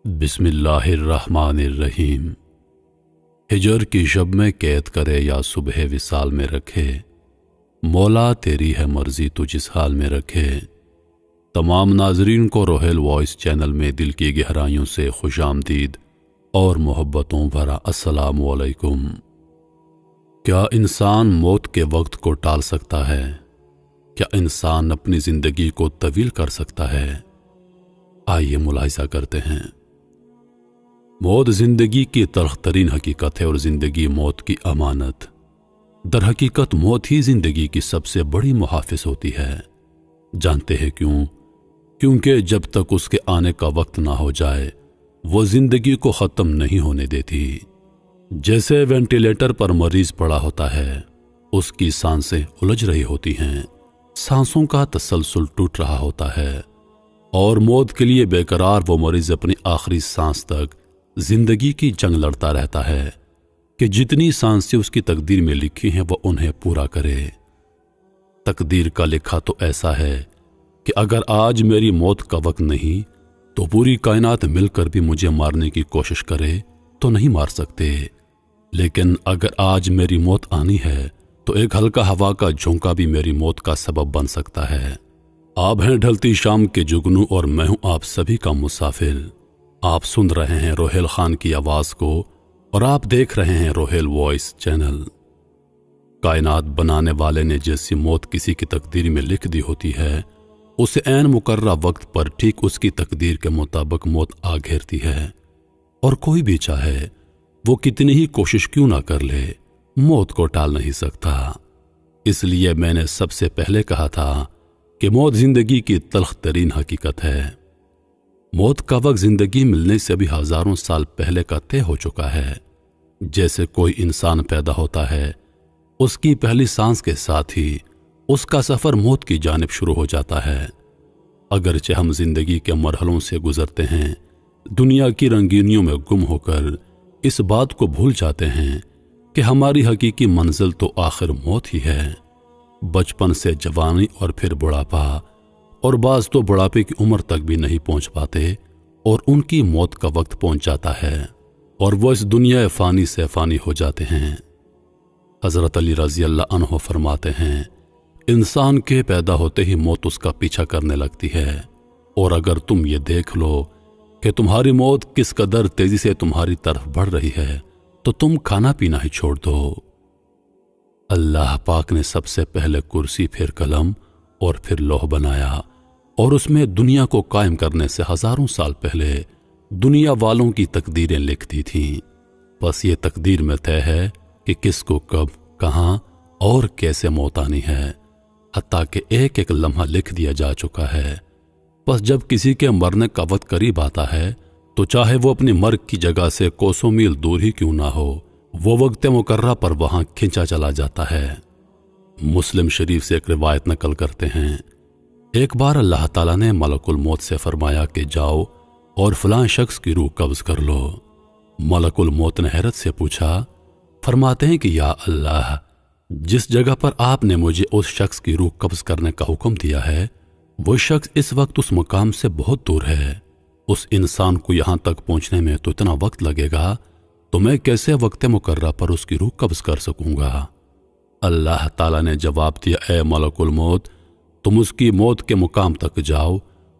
بسم اللہ الرحمن الرحیم۔ ہجر کی شب میں قید کرے یا صبح وصال میں رکھے، مولا تیری ہے مرضی تو جس حال میں رکھے۔ تمام ناظرین کو روہیل وائس چینل میں دل کی گہرائیوں سے خوش آمدید اور محبتوں بھرا السلام علیکم۔ کیا انسان موت کے وقت کو ٹال سکتا ہے؟ کیا انسان اپنی زندگی کو طویل کر سکتا ہے؟ آئیے ملاحظہ کرتے ہیں۔ موت زندگی کی تلخ ترین حقیقت ہے اور زندگی موت کی امانت۔ در حقیقت موت ہی زندگی کی سب سے بڑی محافظ ہوتی ہے۔ جانتے ہیں کیوں؟ کیونکہ جب تک اس کے آنے کا وقت نہ ہو جائے وہ زندگی کو ختم نہیں ہونے دیتی۔ جیسے وینٹیلیٹر پر مریض پڑا ہوتا ہے، اس کی سانسیں الجھ رہی ہوتی ہیں، سانسوں کا تسلسل ٹوٹ رہا ہوتا ہے، اور موت کے لیے بے قرار وہ مریض اپنی آخری سانس تک زندگی کی جنگ لڑتا رہتا ہے کہ جتنی سانسیں اس کی تقدیر میں لکھی ہیں وہ انہیں پورا کرے۔ تقدیر کا لکھا تو ایسا ہے کہ اگر آج میری موت کا وقت نہیں تو پوری کائنات مل کر بھی مجھے مارنے کی کوشش کرے تو نہیں مار سکتے، لیکن اگر آج میری موت آنی ہے تو ایک ہلکا ہوا کا جھونکا بھی میری موت کا سبب بن سکتا ہے۔ آپ ہیں ڈھلتی شام کے جگنو اور میں ہوں آپ سبھی کا مسافر۔ آپ سن رہے ہیں روہیل خان کی آواز کو اور آپ دیکھ رہے ہیں روہیل وائس چینل۔ کائنات بنانے والے نے جیسی موت کسی کی تقدیر میں لکھ دی ہوتی ہے، اسے عین مقررہ وقت پر ٹھیک اس کی تقدیر کے مطابق موت آ گھیرتی ہے، اور کوئی بھی چاہے وہ کتنی ہی کوشش کیوں نہ کر لے، موت کو ٹال نہیں سکتا۔ اس لیے میں نے سب سے پہلے کہا تھا کہ موت زندگی کی تلخ ترین حقیقت ہے۔ موت کا وقت زندگی ملنے سے بھی ہزاروں سال پہلے کا طے ہو چکا ہے۔ جیسے کوئی انسان پیدا ہوتا ہے، اس کی پہلی سانس کے ساتھ ہی اس کا سفر موت کی جانب شروع ہو جاتا ہے۔ اگرچہ ہم زندگی کے مرحلوں سے گزرتے ہیں، دنیا کی رنگینیوں میں گم ہو کر اس بات کو بھول جاتے ہیں کہ ہماری حقیقی منزل تو آخر موت ہی ہے۔ بچپن سے جوانی اور پھر بڑھاپا، اور بعض تو بڑھاپے کی عمر تک بھی نہیں پہنچ پاتے اور ان کی موت کا وقت پہنچ جاتا ہے اور وہ اس دنیا فانی سے فانی ہو جاتے ہیں۔ حضرت علی رضی اللہ عنہ فرماتے ہیں، انسان کے پیدا ہوتے ہی موت اس کا پیچھا کرنے لگتی ہے، اور اگر تم یہ دیکھ لو کہ تمہاری موت کس قدر تیزی سے تمہاری طرف بڑھ رہی ہے تو تم کھانا پینا ہی چھوڑ دو۔ اللہ پاک نے سب سے پہلے کرسی، پھر قلم اور پھر لوح بنایا، اور اس میں دنیا کو قائم کرنے سے ہزاروں سال پہلے دنیا والوں کی تقدیریں لکھ دی تھیں۔ بس یہ تقدیر میں طے ہے کہ کس کو کب، کہاں اور کیسے موت آنی ہے، حتیٰ کہ ایک ایک لمحہ لکھ دیا جا چکا ہے۔ بس جب کسی کے مرنے کا وقت قریب آتا ہے تو چاہے وہ اپنی مرگ کی جگہ سے کوسوں میل دور ہی کیوں نہ ہو، وہ وقت مقررہ پر وہاں کھنچا چلا جاتا ہے۔ مسلم شریف سے ایک روایت نقل کرتے ہیں، ایک بار اللہ تعالیٰ نے ملک الموت سے فرمایا کہ جاؤ اور فلاں شخص کی روح قبض کر لو۔ ملک الموت نے حیرت سے پوچھا، فرماتے ہیں کہ یا اللہ، جس جگہ پر آپ نے مجھے اس شخص کی روح قبض کرنے کا حکم دیا ہے وہ شخص اس وقت اس مقام سے بہت دور ہے، اس انسان کو یہاں تک پہنچنے میں تو اتنا وقت لگے گا، تو میں کیسے وقت مقررہ پر اس کی روح قبض کر سکوں گا؟ اللہ تعالیٰ نے جواب دیا، اے ملک الموت، تم اس کی موت کے مقام تک جاؤ،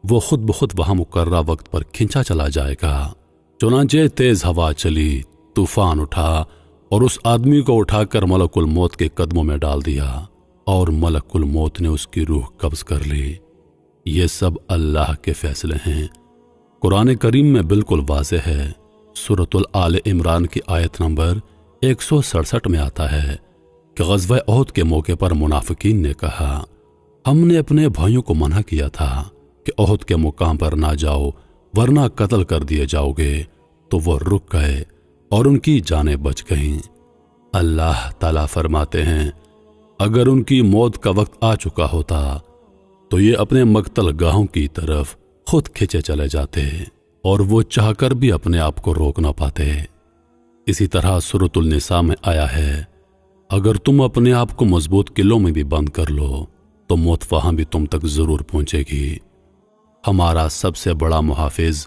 وہ خود بخود وہاں مقررہ وقت پر کھنچا چلا جائے گا۔ چنانچہ تیز ہوا چلی، طوفان اٹھا اور اس آدمی کو اٹھا کر ملک الموت کے قدموں میں ڈال دیا، اور ملک الموت نے اس کی روح قبض کر لی۔ یہ سب اللہ کے فیصلے ہیں۔ قرآن کریم میں بالکل واضح ہے۔ سورۃ آل عمران کی آیت نمبر 167 میں آتا ہے کہ غزوہ احد کے موقع پر منافقین نے کہا، ہم نے اپنے بھائیوں کو منع کیا تھا کہ احد کے مقام پر نہ جاؤ ورنہ قتل کر دیے جاؤ گے، تو وہ رک گئے اور ان کی جانیں بچ گئیں۔ اللہ تعالیٰ فرماتے ہیں، اگر ان کی موت کا وقت آ چکا ہوتا تو یہ اپنے مقتل گاہوں کی طرف خود کھینچے چلے جاتے، اور وہ چاہ کر بھی اپنے آپ کو روک نہ پاتے۔ اسی طرح سورۃ النساء میں آیا ہے، اگر تم اپنے آپ کو مضبوط قلعوں میں بھی بند کر لو تو موت وہاں بھی تم تک ضرور پہنچے گی۔ ہمارا سب سے بڑا محافظ